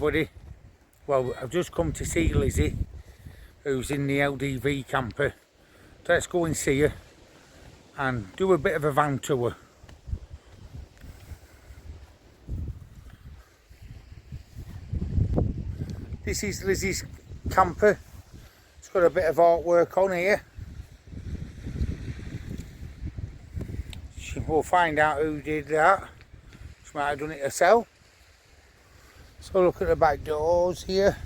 everybody. Well, I've just come to see Lizzie, who's in the LDV camper. So let's go and see her and do a bit of a van tour. This is Lizzie's camper. It's got a bit of artwork on here. We'll find out who did that. She might have done it herself. So look at the back doors here.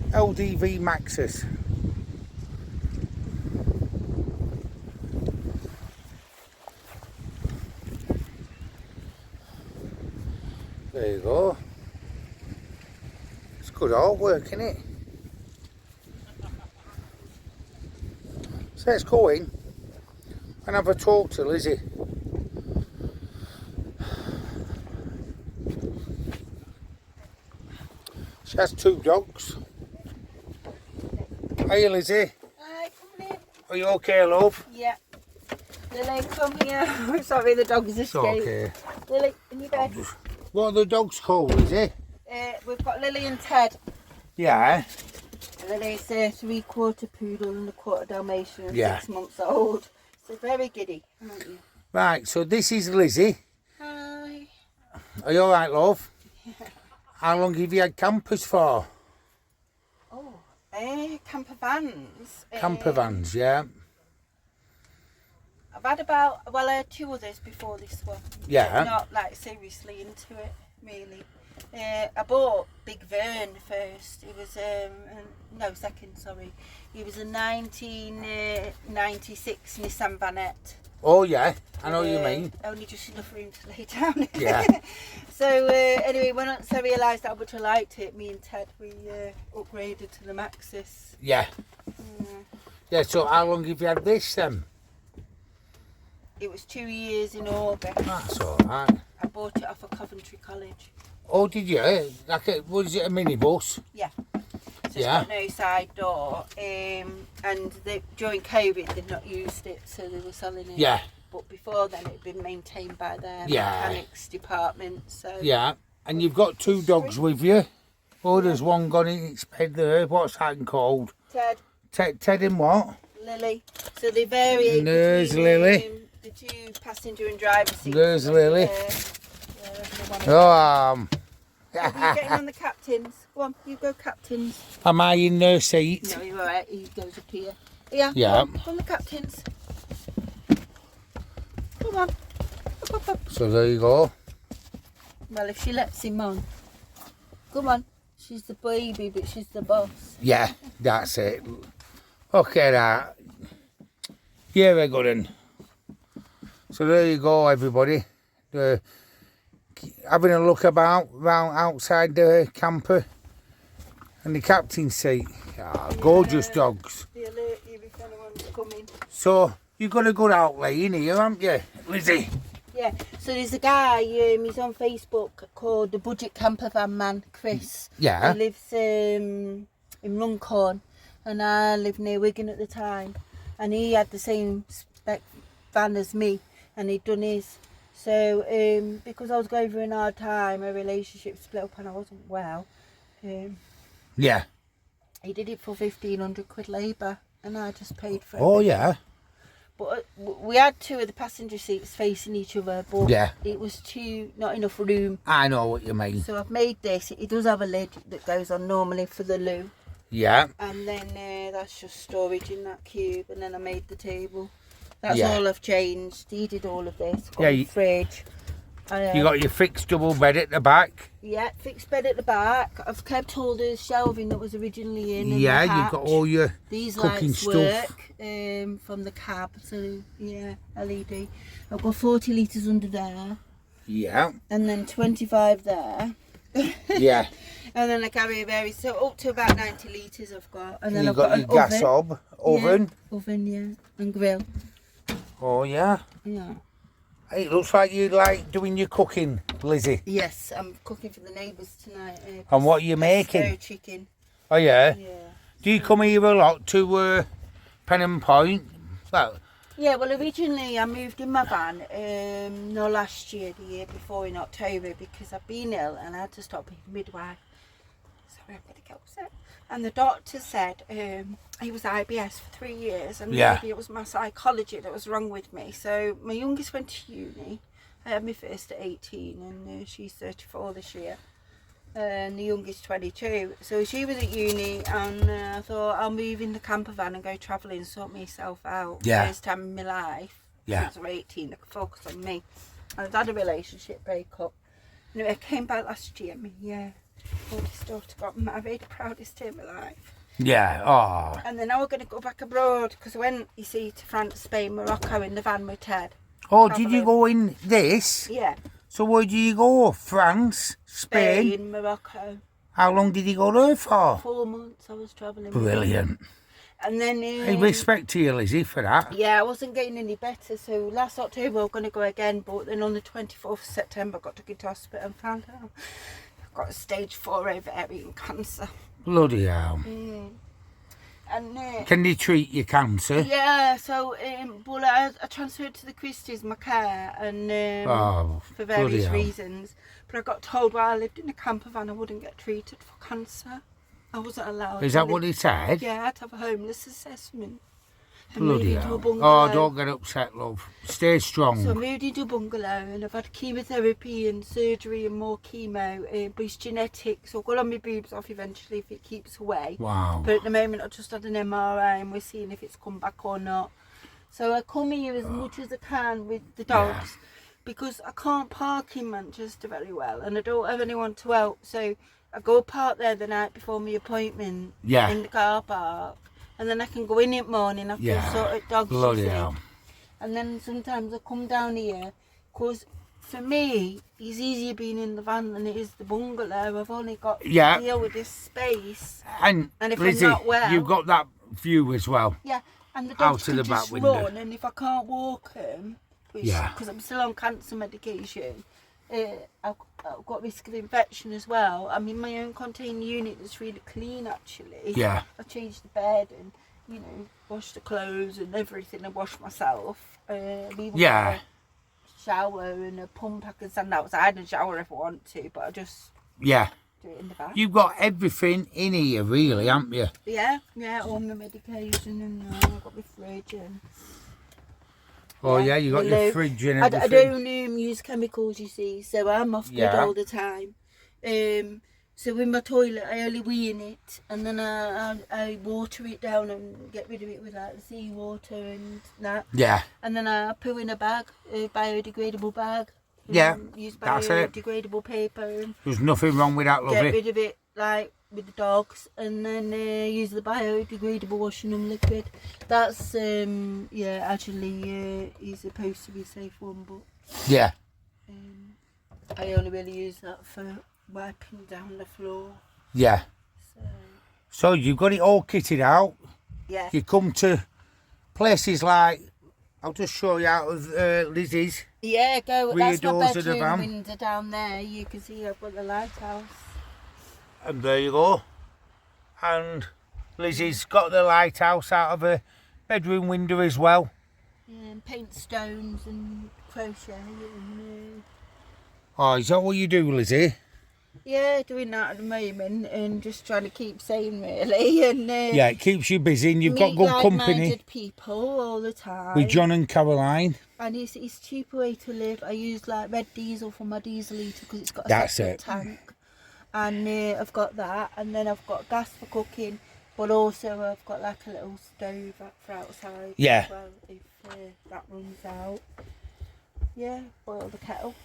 LDV Maxus. There you go. It's good artwork, isn't it? So let's go in and have a talk to Lizzie. She has 2 dogs. Hiya, Lizzie. Hi, come in. Are you okay, love? Yeah. Lily, come here. I'm sorry, the dogs escaped. It's okay. Lily, in your bed. What are the dogs called, Lizzie? We've got Lily and Ted. Yeah. Lily's a 3/4 poodle and a 1/4 Dalmatian and Yeah. 6 months old. So very giddy, aren't you? Right, so this is Lizzie. Hi. Are you alright, love? How long have you had campers for? Oh, camper vans. Camper vans, yeah. I've had about, well, I had 2 others before this one. Yeah. Not like seriously into it, really. I bought Big Vern first. It was no, second, sorry. It was a 1996 Nissan Vanette. Oh yeah, I know what you mean. Only just enough room to lay down. Yeah. So anyway, once I realised how much I liked it, me and Ted, we upgraded to the Maxus. Yeah. Yeah, so how long have you had this then? It was 2 years in August. That's alright. I bought it off of Coventry College. Oh, did you? Like was it a minibus? Yeah. So Yeah. it's got no side door. And during COVID, they'd not used it, so they were selling it. Yeah. But before then, it had been maintained by their Yeah. mechanics department. So Yeah. And you've got 2 dogs with you. Oh, there's one gone in its bed there. What's that called? Ted, Ted and what? Lily. So they vary. And there's between, Lily. The 2 passenger and driver seats. There's Lily. Oh, Oh, you're getting on the captains. Go on, you go captains. am I in their seat? No, you're alright. He goes up here. Yeah. Yeah. Go on the captains. Come on. Up, up. So there you go. Well, if she lets him on. Come on. She's the baby, but she's the boss. Yeah, that's it. Okay, that. Yeah, very good. Then. So there you go, everybody. Having a look about round outside the camper and the captain's seat. Ah, gorgeous dogs. They alert you if anyone's coming. So you've got a good outlay in here, haven't you, Lizzie? Yeah. So there's a guy. He's on Facebook called the Budget Camper Van Man, Chris. Yeah. He lives in Runcorn, and I lived near Wigan at the time, and he had the same spec van as me, and he'd done his. So because I was going through a hard time, a relationship split up, and I wasn't well. Yeah. He did it for 1,500 quid labour, and I just paid for it. Oh yeah. But we had 2 of the passenger seats facing each other, but Yeah. it was not enough room. I know what you mean. So I've made this. It does have a lid that goes on normally for the loo, Yeah. and then that's just storage in that cube, and then I made the table. That's Yeah. all I've changed. He did all of this. Got Yeah, the fridge. You got your fixed double bed at the back. Yeah, fixed bed at the back. I've kept all the shelving that was originally in. Yeah, and the you've got hatch. all your These cooking lights stuff. work from the cab, so yeah, LED. I've got 40 litres under there, Yeah. and then 25 there. Yeah. And then I carry a very, so up to about 90 litres I've got. And then You've I've got got your an gas oven. oven. Yeah, oven, yeah, and grill. Oh yeah. Yeah. It looks like you like doing your cooking, Lizzie. Yes, I'm cooking for the neighbours tonight. And what are you making? Pesto chicken. Oh yeah. Yeah. Do you come here a lot to Pen and Point? Well, Yeah, well, originally I moved in my van, no, last year, the year before in October, because I've been ill and I had to stop being midwife. everybody goes it. And the doctor said he was IBS for 3 years, and Yeah. maybe it was my psychology that was wrong with me. So my youngest went to uni. I had my first at 18, and she's 34 this year. And the youngest 22. So she was at uni, and I thought I'll move in the camper van and go travelling, sort myself out. Yeah. First time in my life. Yeah. Since I was 18, I could focus on me. I'd had a relationship breakup. Anyway, I came back last year. My oldest daughter got married, proudest day of my life. Yeah. Oh. And then now we're going to go back abroad, because I went, you see, to France, Spain, Morocco in the van with Ted. Oh, did you go in this? Yeah. So where did you go? France, Spain? Morocco. How long did you go there for? 4 months I was travelling. Brilliant. And then... I respect to you, Lizzie, for that. Yeah, I wasn't getting any better, so last October I was going to go again, but then on the 24th of September I got took into hospital and found out I've got a stage 4 ovarian cancer. Bloody hell. And Can they treat your cancer? yeah, so but I transferred to the Christies, my care, and for various reasons. But I got told while I lived in a camper van I wouldn't get treated for cancer. I wasn't allowed. Is that what he said? Yeah, I had to have a homeless assessment. And Bloody moved into a hell. bungalow. Oh, don't get upset, love. Stay strong. So I moved into a bungalow, and I've had chemotherapy and surgery and more chemo. But it's genetic, so I'll go on my boobs off eventually if it keeps away. Wow. But at the moment I just had an MRI and we're seeing if it's come back or not. So I come here as much as I can with the dogs, because I can't park in Manchester very well and I don't have anyone to help. So I go park there the night before my appointment in the car park. And then I can go in the morning after I sort of dogs. Bloody hell. And then sometimes I come down here, because for me, it's easier being in the van than it is the bungalow. I've only got to deal with this space. And if Lizzie, I'm not well, you've got that view as well. Yeah, and the dogs Out of can the back just window. run, and if I can't walk them, because I'm still on cancer medication, I've got risk of infection as well. I'm in my own contained unit that's really clean, actually. Yeah. I've changed the bed and, you know, washed the clothes and everything. I wash myself. I've even got a shower and a pump. I can stand outside and shower if I want to, but I just do it in the bath. You've got everything in here, really, haven't you? Yeah, all my medication, and I've got my fridge and... Oh yeah, you got your fridge and everything. I don't use chemicals, you see, so I'm off grid all the time. So in my toilet, I only wee in it, and then I water it down and get rid of it with like the seawater and that. Yeah. And then I put in a bag, a biodegradable bag. Yeah. Use That's it. biodegradable paper. And there's nothing wrong with that, lovely. Get rid of it like with the dogs, and then use the biodegradable washing them liquid. That's actually is supposed to be a safe one, but I only really use that for wiping down the floor. Yeah. So you've got it all kitted out. Yeah. You come to places like, I'll just show you out of Lizzie's. Yeah, go. That's my doors of the bedroom van. window down there. You can see I've got the lighthouse. And there you go. And Lizzie's got the lighthouse out of her bedroom window as well. Yeah, and paint stones and crochet. And, Oh, is that what you do, Lizzie? yeah, doing that at the moment and just trying to keep sane, really. And yeah, it keeps you busy and you've got good company. Like-minded people all the time. With John and Caroline. And it's a cheaper way to live. I use like red diesel for my diesel heater because it's got a separate tank. And I've got that, and then I've got gas for cooking, but also I've got like a little stove for outside. Yeah. As well, if that runs out. Yeah, boil the kettle.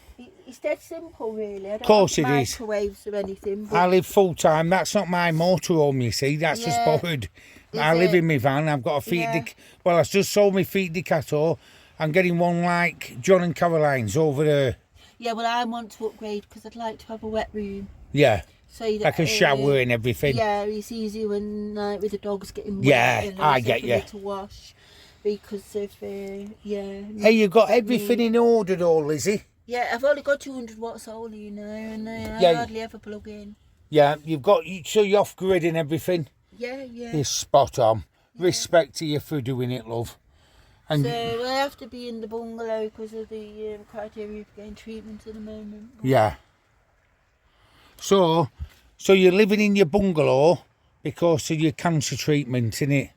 It's dead simple, really. I don't course have it is. microwaves or anything. But I live full time. That's not my motorhome, you see. That's just bothered. I live in my van. I've got a feet. Well, I just sold my feet Decato. I'm getting one like John and Caroline's over there. Yeah, well, I want to upgrade because I'd like to have a wet room. Yeah. So that, like a shower and everything. Yeah, it's easy when with the dogs getting wet. Yeah, I get you. To wash because of Hey, you've got everything in order, though, Lizzie. Yeah, I've only got 200 watt solar, you know, and I hardly ever plug in. Yeah, you've got so you're off grid and everything. Yeah. You're spot on. Yeah. Respect to you for doing it, love. And so I have to be in the bungalow because of the criteria for getting treatment at the moment. Yeah. So, So you're living in your bungalow because of your cancer treatment, innit?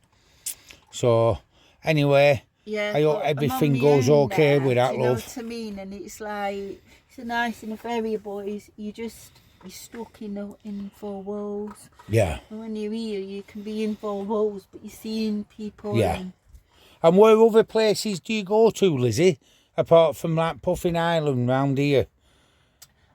So, anyway, Yeah, I hope but I'm everything on my goes own okay now, with that, do you know love. what I mean? And it's like, it's a nice enough area, but you're stuck in four walls. Yeah, And when you're here, you can be in four walls, but you're seeing people. yeah. And where other places do you go to, Lizzie? Apart from like Puffin Island round here?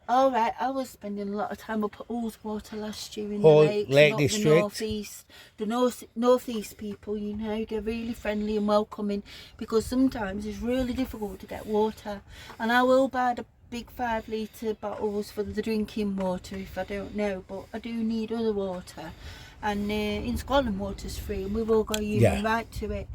All right, I was spending a lot of time up at Ullswater last year in the Oh, lakes, Lake and up the District. northeast. The northeast people, you know, they're really friendly and welcoming, because sometimes it's really difficult to get water, and I will buy the big 5 litre bottles for the drinking water if I don't know, but I do need other water. And in Scotland, water's free, and we've all got a human right to it.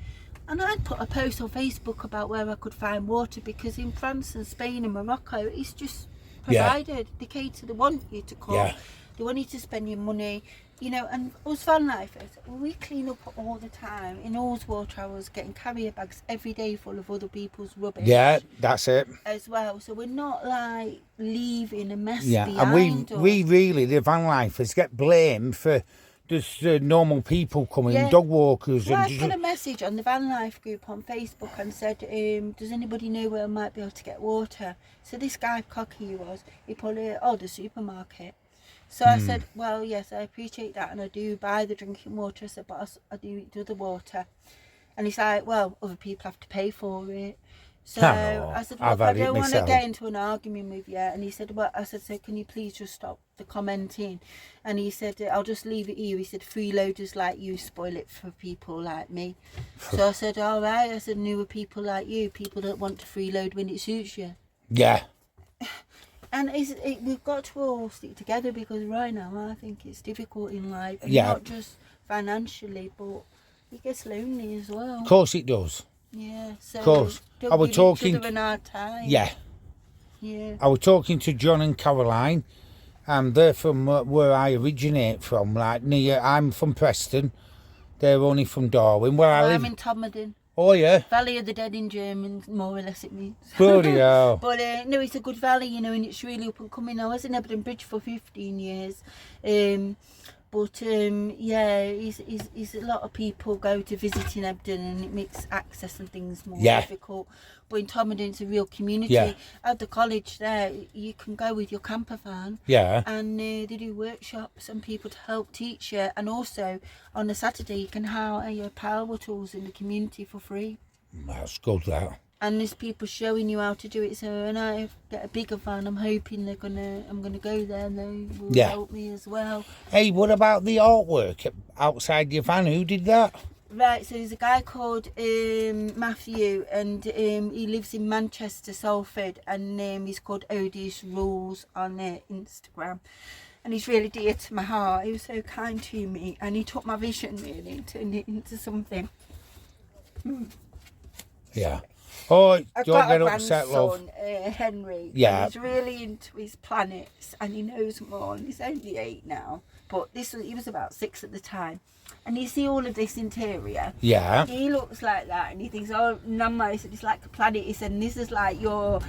And I'd put a post on Facebook about where I could find water, because in France and Spain and Morocco, it's just provided. They cater, they want you to come, they want you to spend your money, you know. And us Vanlifers, we clean up all the time. In Ullswater, I was getting carrier bags every day full of other people's rubbish. Yeah, that's it. As well, so we're not like leaving a mess And behind we us. really, the van lifers, get blamed for just normal people coming, dog walkers. So and I put a message on the Van Life group on Facebook and said, does anybody know where I might be able to get water? So this guy, cocky he was, he put the supermarket. So I said, well, yes, I appreciate that, and I do buy the drinking water. I said, but I do eat other water. And he's like, well, other people have to pay for it. So I said, look, I don't want to get into an argument with you. And he said, well, I said, so can you please just stop the commenting? And he said, I'll just leave it here. He said, freeloaders like you spoil it for people like me. So I said, all right. I said, newer people like you, people that want to freeload when it suits you. Yeah. And we've got to all stick together, because right now I think it's difficult in life. And not just financially, but it gets lonely as well. Of course it does. Yeah, so of course. don't I was give talking. each other an hard time. Yeah. Yeah. I was talking to John and Caroline, and they're from where I originate from. Like near, I'm from Preston. They're only from Darwin. Where I live. I'm in Tomodden. Oh yeah. Valley of the Dead in German, more or less it means. Bloody hell. But no, it's a good valley, you know, and it's really up and coming. I was in Ebden Bridge for 15 years. Yeah, it's a lot of people go to visit in Ebden, and it makes access and things more difficult. But in Tomodden, it's a real community. At the college there, you can go with your camper van. And they do workshops and people to help teach you. And also, on a Saturday, you can hire your power tools in the community for free. That's good, that. And there's people showing you how to do it. So when I get a bigger van, I'm hoping I'm gonna go there, and they will help me as well. Hey, what about the artwork outside your van? Who did that? Right, so there's a guy called Matthew, and he lives in Manchester, Salford, and he's called Odious Rules on Instagram. And he's really dear to my heart. He was so kind to me, and he took my vision really and turned it into something. Yeah. Oh, I've don't got get a upset, love. grandson, Henry. Yeah. And he's really into his planets, and he knows more. And he's only 8 now, but he was about 6 at the time. And you see all of this interior. Yeah. He looks like that, and he thinks, oh, Nama, he said, it's like a planet. He said, and this is like your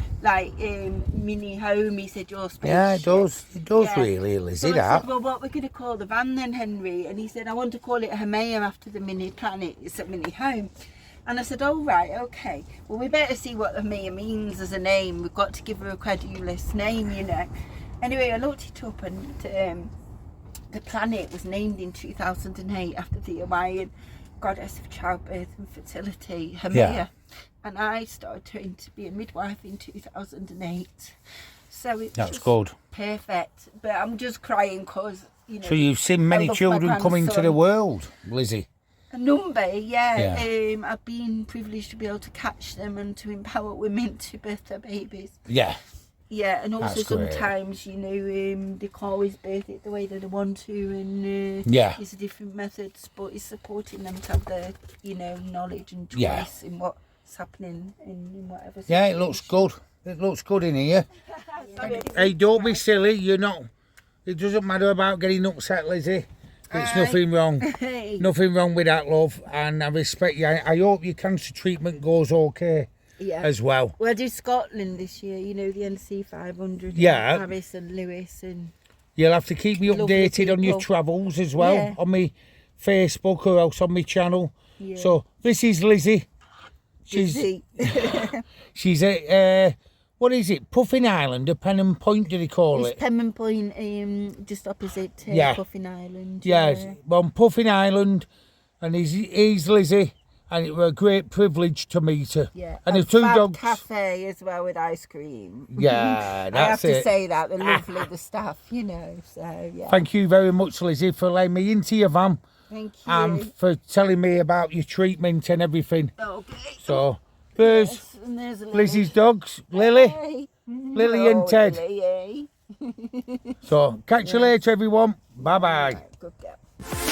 mini home. He said, your spaceship. Yeah, it does. It does really, Lizzie, so that. I said, well, what we're going to call the van then, Henry? And he said, I want to call it Hermea after the mini planet. It's a mini home. And I said, oh, right, okay. Well, we better see what Hermea means as a name. We've got to give her a credulous name, you know. Anyway, I looked it up, and the planet was named in 2008 after the Hawaiian goddess of childbirth and fertility, Hermea. And I started training to be a midwife in 2008. So that's good. Perfect. But I'm just crying because, you know. So you've seen many children coming to the world, Lizzie? A number, I've been privileged to be able to catch them and to empower women to birth their babies. Yeah, and also sometimes, you know, they can't always birth it the way that they want to, and it's different methods, but it's supporting them to have the, you know, knowledge and choice in what's happening in whatever situation. Yeah, it looks good. It looks good in here. Hey, don't be silly. You're not. It doesn't matter about getting upset, Lizzie. It's nothing wrong. Nothing wrong with that, love. And I respect you. I hope your cancer treatment goes okay as well. Well, I did Scotland this year, you know, the NC 500. Yeah. Paris and Lewis and... You'll have to keep me Lovely updated on your people. travels as well, Yeah. on my Facebook or else on my channel. Yeah. So this is Lizzie. Lizzie. She's at what is it? Puffin Island, or Pennant Point? Do they call It's it? Pennant Point, just opposite Yeah. Puffin Island. Yes, well, on Puffin Island, and he's Lizzie, and it was a great privilege to meet her. Yeah. And the A two fab dogs. cafe as well with ice cream. Yeah, I have that's to it. say that, they're lovely, the staff, you know, so yeah. Thank you very much, Lizzie, for letting me into your van Thank you. and for telling me about your treatment and everything. Okay. So, there's Yes, and there's Lily. Lizzie's dogs, Lily, Hey. Lily and Oh, Ted. Lily, eh? So, catch you later, everyone. Bye-bye. Right, good girl.